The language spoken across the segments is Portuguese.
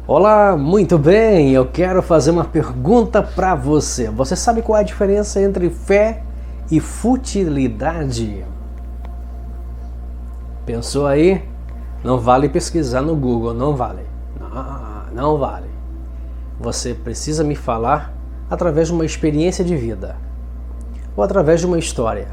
Olá, muito bem, eu quero fazer uma pergunta para você. Você sabe qual é a diferença entre fé e futilidade? Pensou aí? Não vale pesquisar no Google, não vale. Não vale. Você precisa me falar através de uma experiência de vida ou através de uma história.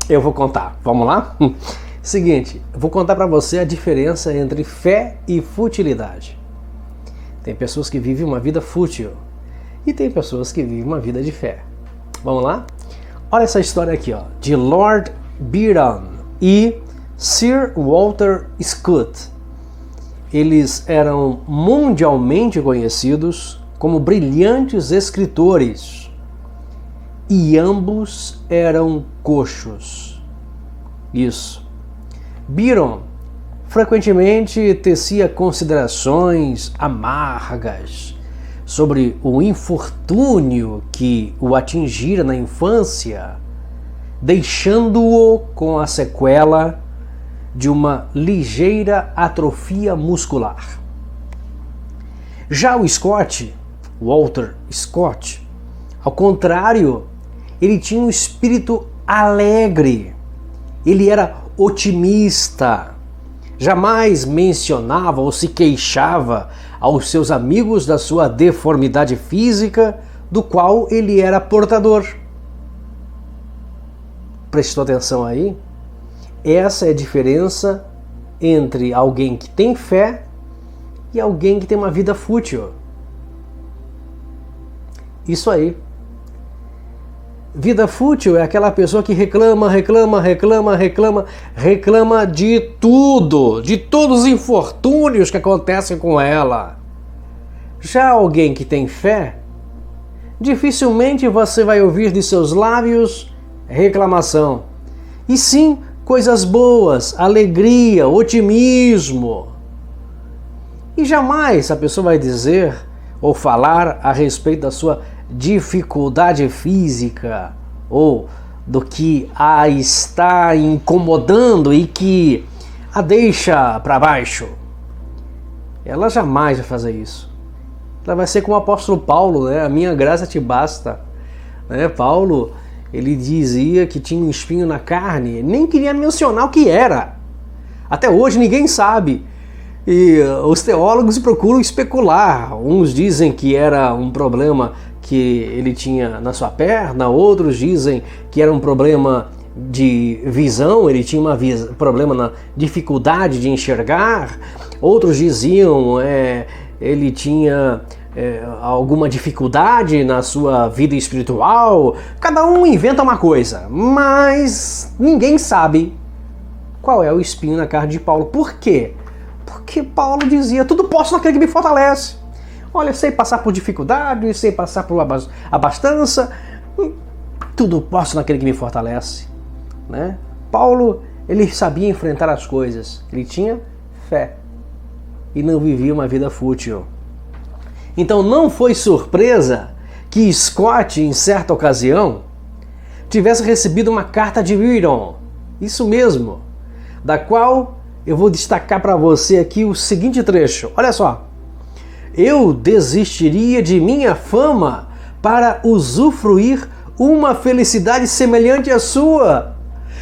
Eu vou contar. Vamos lá? Seguinte, eu vou contar para você a diferença entre fé e futilidade. Tem pessoas que vivem uma vida fútil e tem pessoas que vivem uma vida de fé. Vamos lá? Olha essa história aqui, ó, de Lord Byron e Sir Walter Scott. Eles eram mundialmente conhecidos como brilhantes escritores e ambos eram coxos. Isso. Byron frequentemente tecia considerações amargas sobre o infortúnio que o atingira na infância, deixando-o com a sequela de uma ligeira atrofia muscular. Já o Scott, Walter Scott, ao contrário, ele tinha um espírito alegre, ele era otimista, jamais mencionava ou se queixava aos seus amigos da sua deformidade física, do qual ele era portador. Prestou atenção aí? Essa é a diferença entre alguém que tem fé e alguém que tem uma vida fútil. Isso aí. Vida fútil é aquela pessoa que reclama de tudo, de todos os infortúnios que acontecem com ela. Já alguém que tem fé, dificilmente você vai ouvir de seus lábios reclamação. E sim, coisas boas, alegria, otimismo. E jamais a pessoa vai dizer ou falar a respeito da sua dificuldade física ou do que a está incomodando e que a deixa para baixo. Ela jamais vai fazer isso. Ela vai ser como o apóstolo Paulo, né? A minha graça te basta. Né? Paulo, ele dizia que tinha um espinho na carne, nem queria mencionar o que era. Até hoje ninguém sabe. E os teólogos procuram especular. Uns dizem que era um problema que ele tinha na sua perna, outros dizem que era um problema de visão, ele tinha problema na dificuldade de enxergar, outros diziam ele tinha alguma dificuldade na sua vida espiritual. Cada um inventa uma coisa, mas ninguém sabe qual é o espinho na carne de Paulo. Por quê? Porque Paulo dizia, tudo posso naquele que me fortalece. Olha, sei passar por dificuldade, sei passar por abastança, tudo posso naquele que me fortalece. Né? Paulo, ele sabia enfrentar as coisas, ele tinha fé e não vivia uma vida fútil. Então não foi surpresa que Scott, em certa ocasião, tivesse recebido uma carta de Byron, isso mesmo, da qual eu vou destacar para você aqui o seguinte trecho. Olha só. Eu desistiria de minha fama para usufruir uma felicidade semelhante à sua.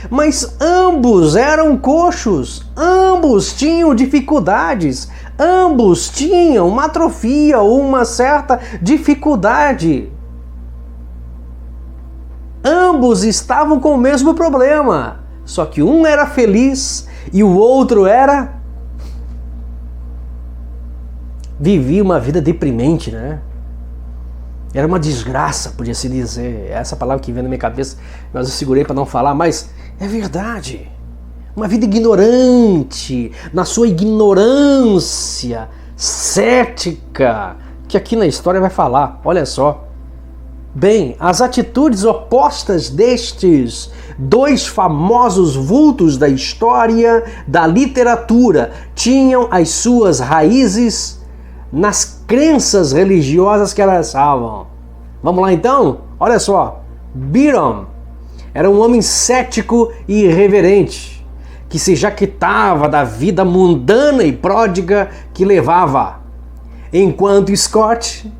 Mas ambos eram coxos, ambos tinham dificuldades, ambos tinham uma atrofia ou uma certa dificuldade. Ambos estavam com o mesmo problema, só que um era feliz e o outro vivia uma vida deprimente, né? Era uma desgraça, podia-se dizer. Essa palavra que vem na minha cabeça, mas eu segurei para não falar, mas é verdade. Uma vida ignorante, na sua ignorância cética, que aqui na história vai falar, olha só. Bem, as atitudes opostas destes dois famosos vultos da história da literatura tinham as suas raízes nas crenças religiosas que elas estavam. Vamos lá então? Olha só, Byron era um homem cético e irreverente, que que se jactava da vida mundana e pródiga que levava, enquanto Scott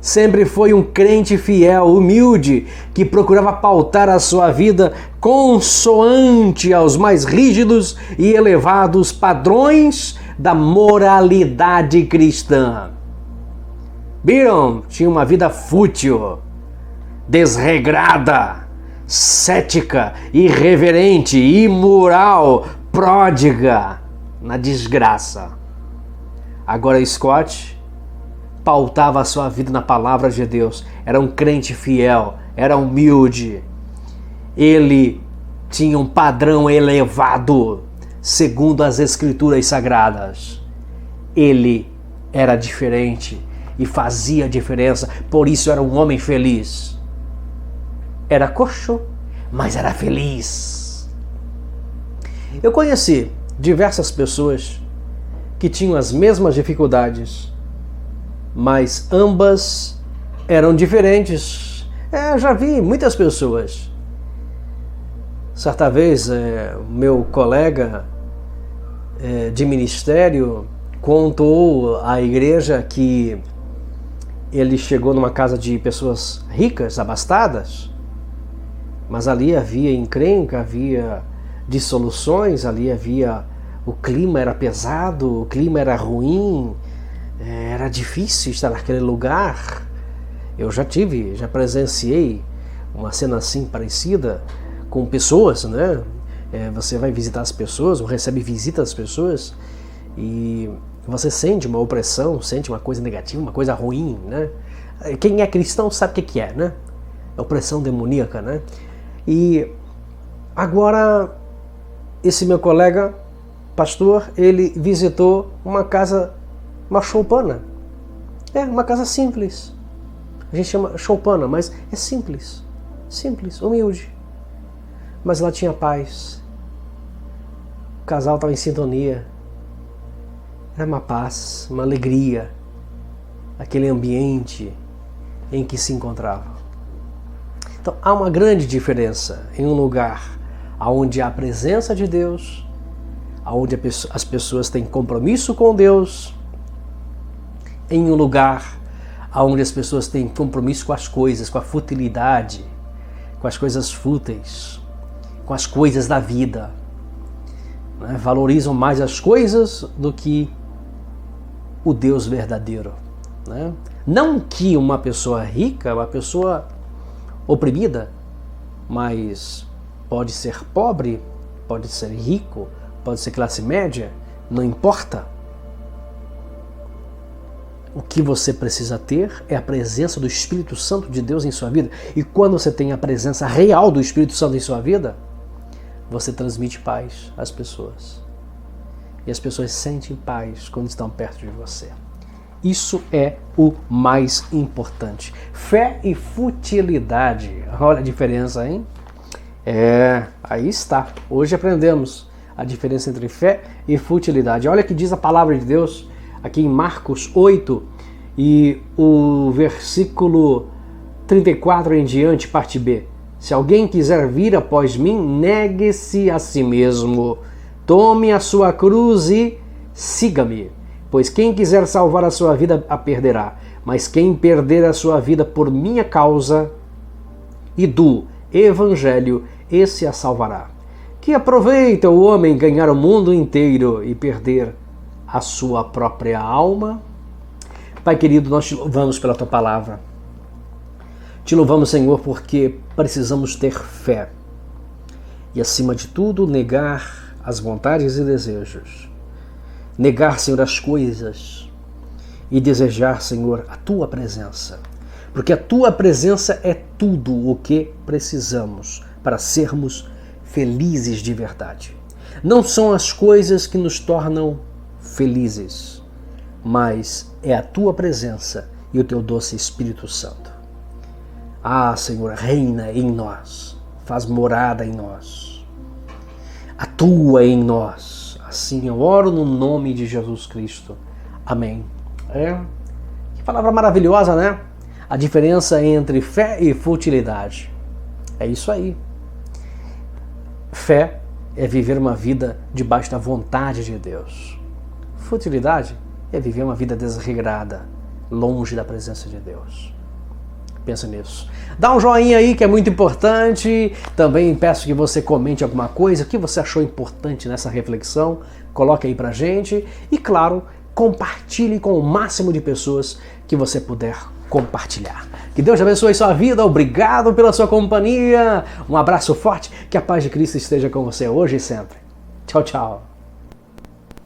sempre foi um crente fiel, humilde, que procurava pautar a sua vida consoante aos mais rígidos e elevados padrões da moralidade cristã. Byron tinha uma vida fútil, desregrada, cética, irreverente, imoral, pródiga, na desgraça. Agora Scott pautava a sua vida na palavra de Deus, era um crente fiel, era humilde. Ele tinha um padrão elevado, segundo as Escrituras Sagradas. Ele era diferente e fazia diferença, por isso era um homem feliz. Era coxo, mas era feliz. Eu conheci diversas pessoas que tinham as mesmas dificuldades, mas ambas eram diferentes. Já vi muitas pessoas. Certa vez, meu colega de ministério contou à igreja que ele chegou numa casa de pessoas ricas, abastadas, mas ali havia encrenca, havia dissoluções, ali o clima era pesado, o clima era ruim, era difícil estar naquele lugar. Eu já presenciei uma cena assim parecida com pessoas, né? Você vai visitar as pessoas, ou recebe visita das pessoas, e você sente uma opressão, sente uma coisa negativa, uma coisa ruim, né? Quem é cristão sabe o que é, né? Opressão demoníaca, né? E agora, esse meu colega, pastor, ele visitou uma casa, uma choupana. Uma casa simples. A gente chama choupana, mas é simples. Simples, humilde. Mas lá tinha paz. O casal estava em sintonia. Era uma paz, uma alegria. Aquele ambiente em que se encontrava. Então há uma grande diferença em um lugar onde há a presença de Deus, onde as pessoas têm compromisso com Deus, em um lugar onde as pessoas têm compromisso com as coisas, com a futilidade, com as coisas fúteis, com as coisas da vida, né? Valorizam mais as coisas do que o Deus verdadeiro, né? Não que uma pessoa rica, uma pessoa oprimida, mas pode ser pobre, pode ser rico, pode ser classe média, não importa. O que você precisa ter é a presença do Espírito Santo de Deus em sua vida. E quando você tem a presença real do Espírito Santo em sua vida, você transmite paz às pessoas. E as pessoas sentem paz quando estão perto de você. Isso é o mais importante. Fé e futilidade. Olha a diferença, hein? Aí está. Hoje aprendemos a diferença entre fé e futilidade. Olha o que diz a palavra de Deus aqui em Marcos 8 e o versículo 34 em diante, parte B. Se alguém quiser vir após mim, negue-se a si mesmo, tome a sua cruz e siga-me. Pois quem quiser salvar a sua vida a perderá, mas quem perder a sua vida por minha causa e do Evangelho, esse a salvará. Que aproveita o homem ganhar o mundo inteiro e perder a sua própria alma? Pai querido, nós te louvamos pela tua palavra. Te louvamos, Senhor, porque precisamos ter fé e, acima de tudo, negar as vontades e desejos. Negar, Senhor, as coisas e desejar, Senhor, a tua presença. Porque a tua presença é tudo o que precisamos para sermos felizes de verdade. Não são as coisas que nos tornam felizes, mas é a tua presença e o teu doce Espírito Santo. Ah, Senhor, reina em nós, faz morada em nós, atua em nós. Assim eu oro no nome de Jesus Cristo. Amém. Que palavra maravilhosa, né? A diferença entre fé e futilidade. É isso aí. Fé é viver uma vida debaixo da vontade de Deus. Futilidade é viver uma vida desregrada, longe da presença de Deus. Pensa nisso. Dá um joinha aí que é muito importante. Também peço que você comente alguma coisa, o que você achou importante nessa reflexão. Coloque aí pra gente. E claro, compartilhe com o máximo de pessoas que você puder compartilhar. Que Deus abençoe sua vida. Obrigado pela sua companhia. Um abraço forte. Que a paz de Cristo esteja com você hoje e sempre. Tchau, tchau.